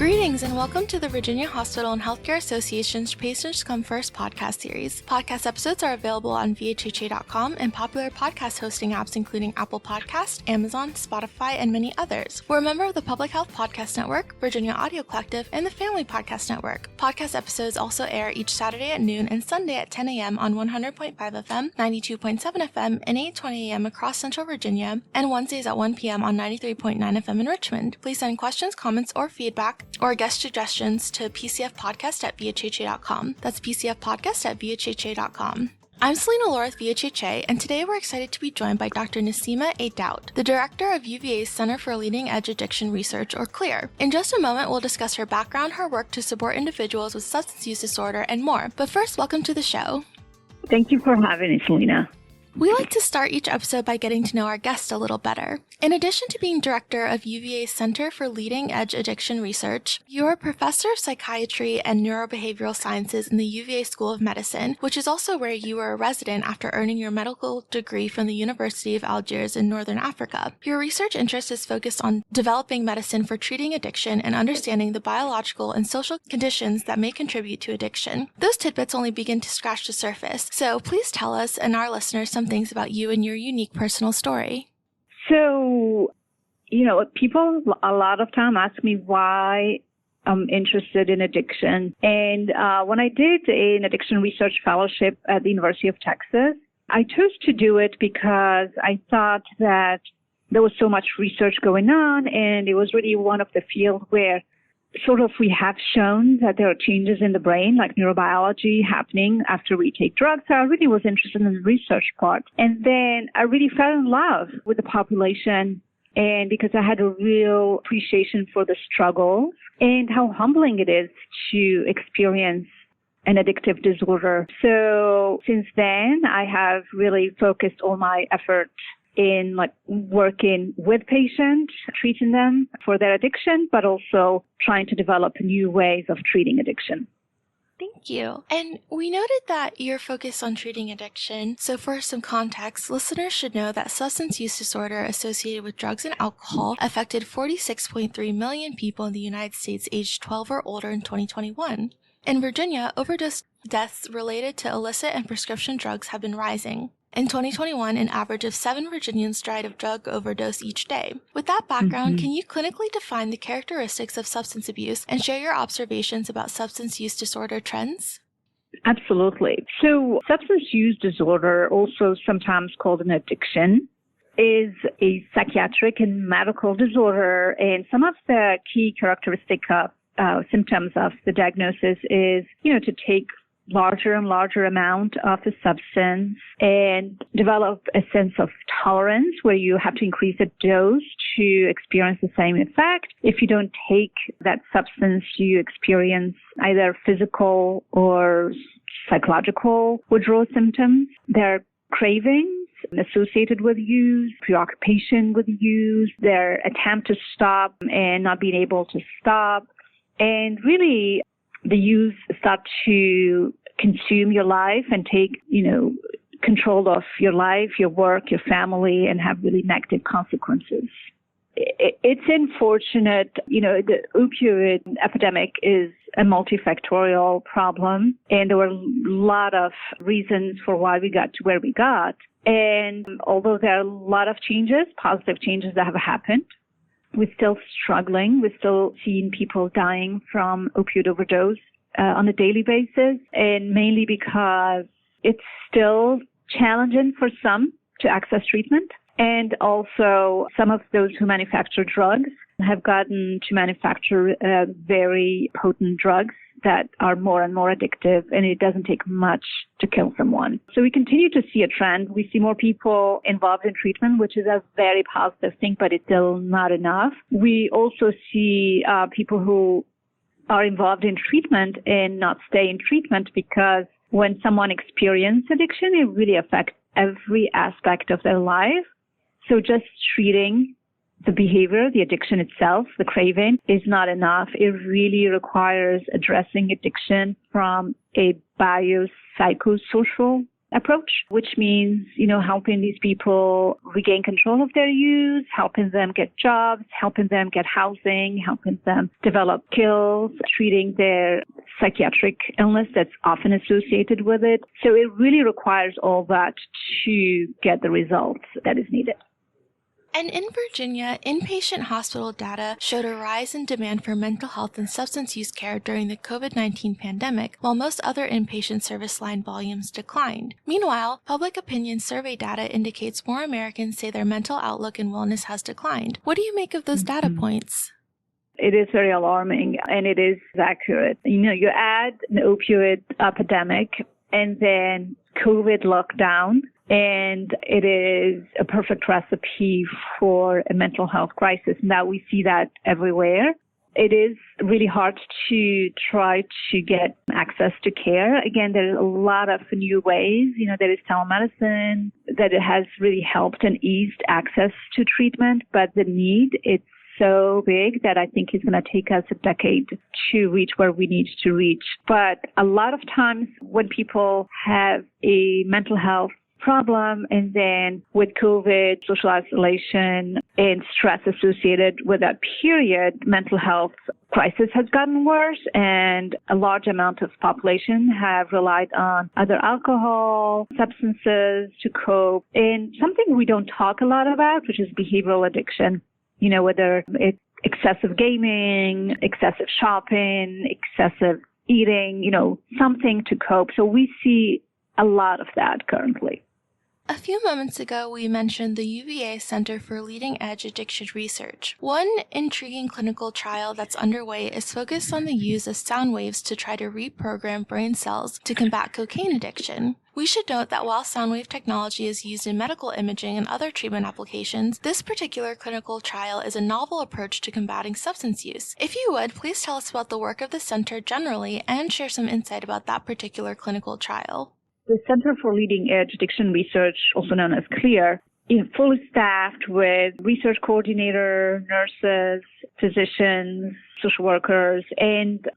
Greetings and welcome to the Virginia Hospital and Healthcare Association's Patients Come First podcast series. Podcast episodes are available on VHHA.com and popular podcast hosting apps including Apple Podcasts, Amazon, Spotify, and many others. We're a member of the Public Health Podcast Network, Virginia Audio Collective, and the Family Podcast Network. Podcast episodes also air each Saturday at noon and Sunday at 10 a.m. on 100.5 FM, 92.7 FM, and 8:20 a.m. across Central Virginia, and Wednesdays at 1 p.m. on 93.9 FM in Richmond. Please send questions, comments, or feedback or guest suggestions to pcfpodcast@vhha.com. That's pcfpodcast@vhha.com. I'm Selena Laura with VHHA, and today we're excited to be joined by Dr. Nassima Daoud, the director of UVA's Center for Leading Edge Addiction Research, or CLEAR. In just a moment, we'll discuss her background, her work to support individuals with substance use disorder, and more. But first, welcome to the show. Thank you for having me, Selena. We like to start each episode by getting to know our guest a little better. In addition to being director of UVA's Center for Leading Edge Addiction Research, you're a professor of psychiatry and neurobehavioral sciences in the UVA School of Medicine, which is also where you were a resident after earning your medical degree from the University of Algiers in Northern Africa. Your research interest is focused on developing medicine for treating addiction and understanding the biological and social conditions that may contribute to addiction. Those tidbits only begin to scratch the surface, so please tell us and our listeners some things about you and your unique personal story. So, people a lot of time ask me why I'm interested in addiction. And when I did an addiction research fellowship at the University of Texas, I chose to do it because I thought that there was so much research going on, and it was really one of the fields where sort of we have shown that there are changes in the brain, like neurobiology, happening after we take drugs. So I really was interested in the research part. And then I really fell in love with the population, and because I had a real appreciation for the struggles and how humbling it is to experience an addictive disorder. So since then, I have really focused all my efforts in working with patients, treating them for their addiction, but also trying to develop new ways of treating addiction. Thank you. And we noted that you're focused on treating addiction. So for some context, listeners should know that substance use disorder associated with drugs and alcohol affected 46.3 million people in the United States aged 12 or older in 2021. In Virginia, overdose deaths related to illicit and prescription drugs have been rising. In 2021, an average of 7 Virginians died of drug overdose each day. With that background, Can you clinically define the characteristics of substance abuse and share your observations about substance use disorder trends? Absolutely. So substance use disorder, also sometimes called an addiction, is a psychiatric and medical disorder. And some of the key characteristic of symptoms of the diagnosis is, to take larger and larger amount of the substance and develop a sense of tolerance where you have to increase the dose to experience the same effect. If you don't take that substance, you experience either physical or psychological withdrawal symptoms. There are cravings associated with use, preoccupation with use, their attempt to stop and not being able to stop. And really, the use start to consume your life and take, control of your life, your work, your family, and have really negative consequences. It's unfortunate, the opioid epidemic is a multifactorial problem, and there were a lot of reasons for why we got to where we got. And although there are a lot of changes, positive changes that have happened, we're still struggling. We're still seeing people dying from opioid overdose on a daily basis, and mainly because it's still challenging for some to access treatment. And also, some of those who manufacture drugs have gotten to manufacture very potent drugs that are more and more addictive, and it doesn't take much to kill someone. So we continue to see a trend. We see more people involved in treatment, which is a very positive thing, but it's still not enough. We also see people who are involved in treatment and not stay in treatment because when someone experiences addiction, it really affects every aspect of their life. So just treating the behavior, the addiction itself, the craving, is not enough. It really requires addressing addiction from a biopsychosocial approach, which means, helping these people regain control of their use, helping them get jobs, helping them get housing, helping them develop skills, treating their psychiatric illness that's often associated with it. So it really requires all that to get the results that is needed. And in Virginia, inpatient hospital data showed a rise in demand for mental health and substance use care during the COVID-19 pandemic, while most other inpatient service line volumes declined. Meanwhile, public opinion survey data indicates more Americans say their mental outlook and wellness has declined. What do you make of those data points? It is very alarming, and it is accurate. You add an opioid epidemic and then COVID lockdown, and it is a perfect recipe for a mental health crisis. Now we see that everywhere. It is really hard to try to get access to care. Again, there's a lot of new ways. There is telemedicine that it has really helped and eased access to treatment, but the need, it's so big that I think it's going to take us a decade to reach where we need to reach. But a lot of times when people have a mental health problem, and then with COVID, social isolation, and stress associated with that period, mental health crisis has gotten worse, and a large amount of population have relied on other alcohol, substances to cope, and something we don't talk a lot about, which is behavioral addiction. Whether it's excessive gaming, excessive shopping, excessive eating, something to cope. So we see a lot of that currently. A few moments ago, we mentioned the UVA Center for Leading Edge Addiction Research. One intriguing clinical trial that's underway is focused on the use of sound waves to try to reprogram brain cells to combat cocaine addiction. We should note that while sound wave technology is used in medical imaging and other treatment applications, this particular clinical trial is a novel approach to combating substance use. If you would, please tell us about the work of the center generally and share some insight about that particular clinical trial. The Center for Leading Edge Addiction Research, also known as CLEAR, is fully staffed with research coordinator, nurses, physicians, social workers, and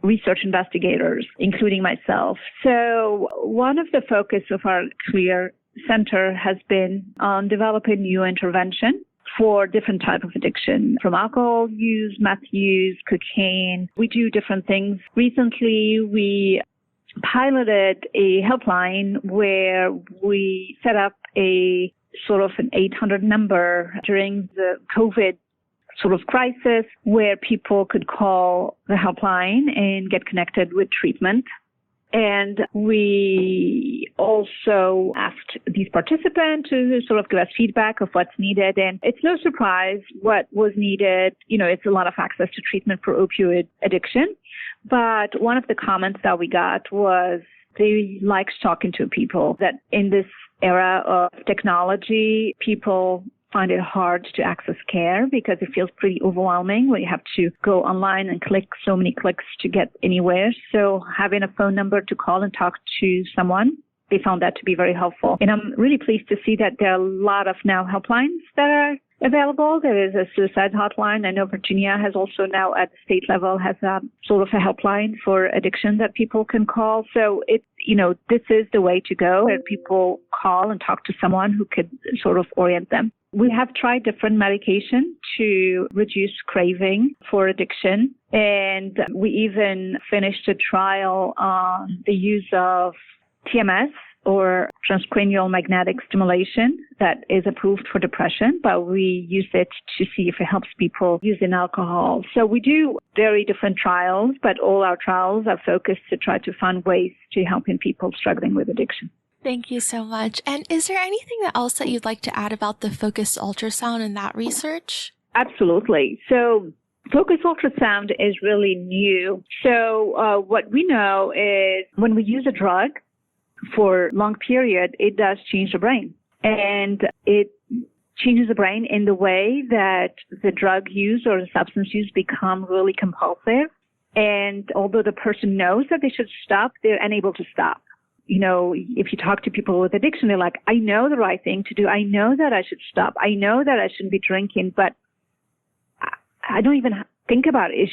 research investigators, including myself. So one of the focus of our CLEAR Center has been on developing new intervention for different type of addiction, from alcohol use, meth use, cocaine. We do different things. Recently, we piloted a helpline where we set up a sort of an 800 number during the COVID sort of crisis where people could call the helpline and get connected with treatment. And we also asked these participants to sort of give us feedback of what's needed. And it's no surprise what was needed. It's a lot of access to treatment for opioid addiction. But one of the comments that we got was they liked talking to people, that in this era of technology, people find it hard to access care because it feels pretty overwhelming when you have to go online and click so many clicks to get anywhere. So having a phone number to call and talk to someone, they found that to be very helpful. And I'm really pleased to see that there are a lot of now helplines that are available. There is a suicide hotline. I know Virginia has also now at the state level has a sort of a helpline for addiction that people can call. So this is the way to go, where people call and talk to someone who could sort of orient them. We have tried different medication to reduce craving for addiction. And we even finished a trial on the use of TMS, or transcranial magnetic stimulation, that is approved for depression, but we use it to see if it helps people using alcohol. So we do very different trials, but all our trials are focused to try to find ways to helping people struggling with addiction. Thank you so much. And is there anything else that you'd like to add about the focused ultrasound and that research? Absolutely. So focused ultrasound is really new. So what we know is when we use a drug for a long period, it does change the brain. And it changes the brain in the way that the drug use or the substance use become really compulsive. And although the person knows that they should stop, they're unable to stop. If you talk to people with addiction, they're like, I know the right thing to do. I know that I should stop. I know that I shouldn't be drinking, but I don't even think about it.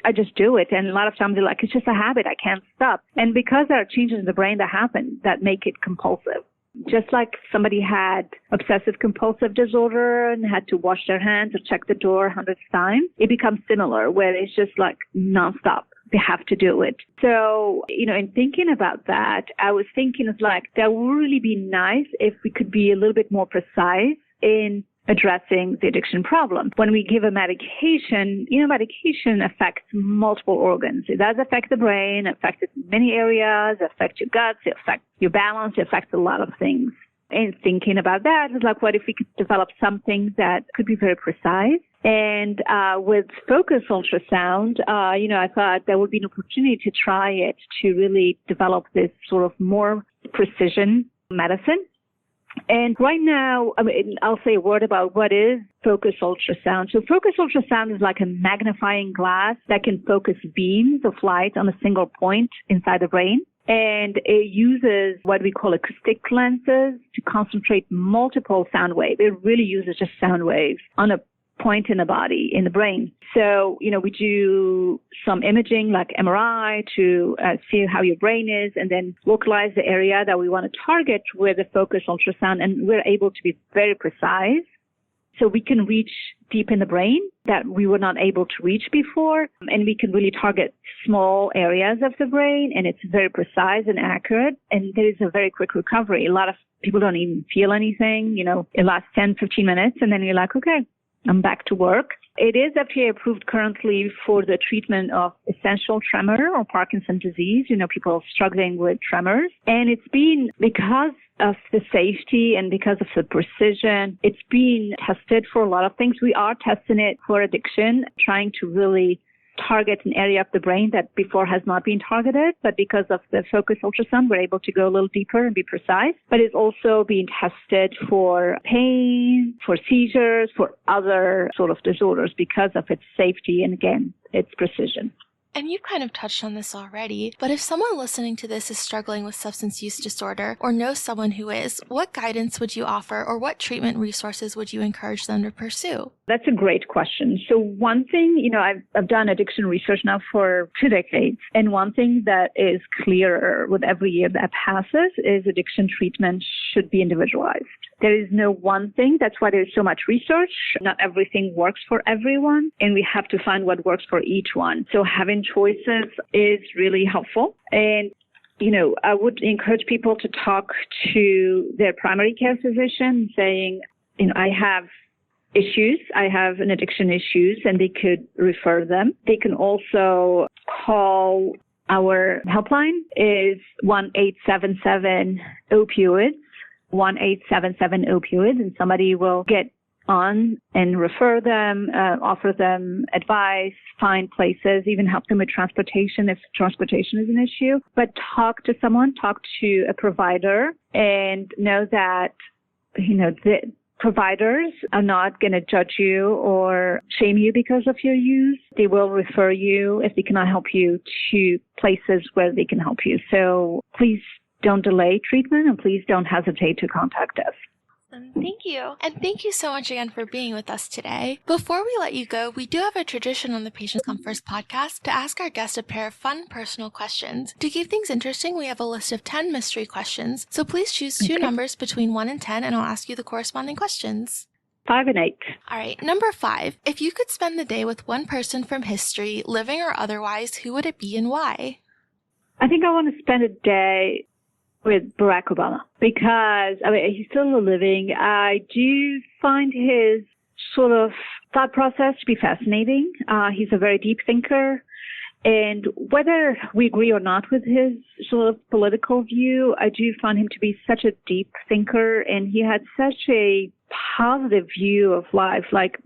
I just do it. And a lot of times they're like, it's just a habit. I can't stop. And because there are changes in the brain that happen that make it compulsive. Just like somebody had obsessive compulsive disorder and had to wash their hands or check the door hundreds of times, it becomes similar where it's just like nonstop. They have to do it. So, in thinking about that, I was thinking of like, that would really be nice if we could be a little bit more precise in addressing the addiction problem. When we give a medication, medication affects multiple organs. It does affect the brain, affects many areas, affects your guts, it affects your balance, it affects a lot of things. And thinking about that is like, what if we could develop something that could be very precise? And with focus ultrasound, I thought there would be an opportunity to try it to really develop this sort of more precision medicine. And right now, I'll say a word about what is focus ultrasound. So focus ultrasound is like a magnifying glass that can focus beams of light on a single point inside the brain. And it uses what we call acoustic lenses to concentrate multiple sound waves. It really uses just sound waves on a point in the body, in the brain. So, we do some imaging like MRI to see how your brain is and then localize the area that we want to target with a focus ultrasound. And we're able to be very precise. So we can reach deep in the brain that we were not able to reach before. And we can really target small areas of the brain. And it's very precise and accurate. And there is a very quick recovery. A lot of people don't even feel anything. It lasts 10, 15 minutes. And then you're like, okay, I'm back to work. It is FDA approved currently for the treatment of essential tremor or Parkinson's disease, people struggling with tremors. And it's been because of the safety and because of the precision, it's been tested for a lot of things. We are testing it for addiction, trying to really target an area of the brain that before has not been targeted. But because of the focus ultrasound, we're able to go a little deeper and be precise. But it's also being tested for pain, for seizures, for other sort of disorders because of its safety and, again, its precision. And you've kind of touched on this already, but if someone listening to this is struggling with substance use disorder or knows someone who is, what guidance would you offer or what treatment resources would you encourage them to pursue? That's a great question. So one thing, I've done addiction research now for 2 decades, and one thing that is clearer with every year that passes is addiction treatment should be individualized. There is no one thing. That's why there's so much research. Not everything works for everyone, and we have to find what works for each one. So having choices is really helpful. And I would encourage people to talk to their primary care physician saying, I have issues, I have an addiction issues, and they could refer them. They can also call our helpline is 1-877-OPIOIDS, 1-877-OPIOIDS, and somebody will get on and refer them, offer them advice, find places, even help them with transportation if transportation is an issue. But talk to someone, talk to a provider, and know that, the providers are not going to judge you or shame you because of your use. They will refer you, if they cannot help you, to places where they can help you. So please don't delay treatment, and please don't hesitate to contact us. Thank you. And thank you so much again for being with us today. Before we let you go, we do have a tradition on the Patients Come First podcast to ask our guests a pair of fun personal questions. To keep things interesting, we have a list of 10 mystery questions. So please choose 2 numbers between 1 and 10, and I'll ask you the corresponding questions. 5 and 8. All right. Number 5. If you could spend the day with one person from history, living or otherwise, who would it be and why? I think I want to spend a day with Barack Obama because, he's still living. I do find his sort of thought process to be fascinating. He's a very deep thinker. And whether we agree or not with his sort of political view, I do find him to be such a deep thinker. And he had such a positive view of life, like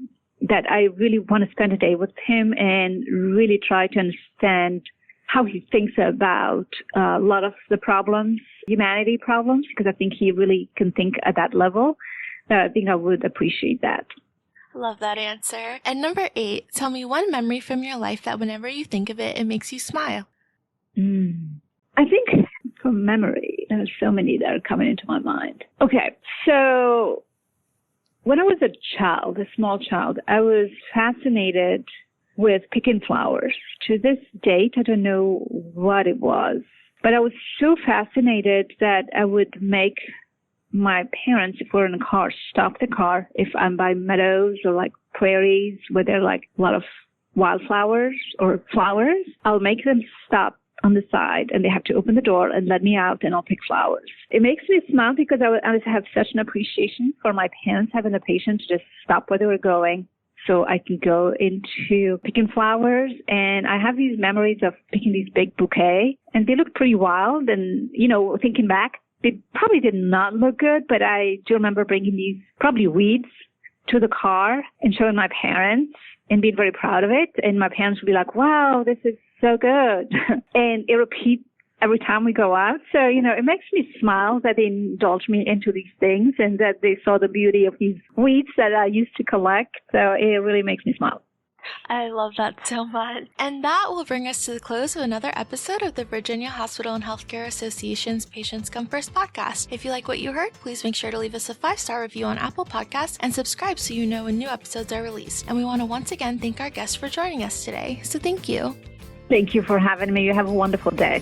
that I really want to spend a day with him and really try to understand how he thinks about a lot of the problems, humanity problems, because I think he really can think at that level. I think I would appreciate that. I love that answer. And number 8, tell me one memory from your life that whenever you think of it, it makes you smile. I think from memory, there's so many that are coming into my mind. Okay, so when I was a child, a small child, I was fascinated with pecan flowers. To this date, I don't know what it was, but I was so fascinated that I would make my parents, if we're in a car, stop the car. If I'm by meadows or like prairies where there are like a lot of wildflowers or flowers, I'll make them stop on the side, and they have to open the door and let me out, and I'll pick flowers. It makes me smile because I have such an appreciation for my parents having the patience to just stop where they were going so I can go into picking flowers. And I have these memories of picking these big bouquets, and they look pretty wild. And, thinking back, they probably did not look good, but I do remember bringing these probably weeds to the car and showing my parents and being very proud of it. And my parents would be like, wow, this is so good. And it repeats every time we go out. So, it makes me smile that they indulge me into these things and that they saw the beauty of these weeds that I used to collect. So it really makes me smile. I love that so much. And that will bring us to the close of another episode of the Virginia Hospital and Healthcare Association's Patients Come First podcast. If you like what you heard, please make sure to leave us a 5-star review on Apple Podcasts and subscribe so you know when new episodes are released. And we want to once again thank our guests for joining us today. So thank you. Thank you for having me. You have a wonderful day.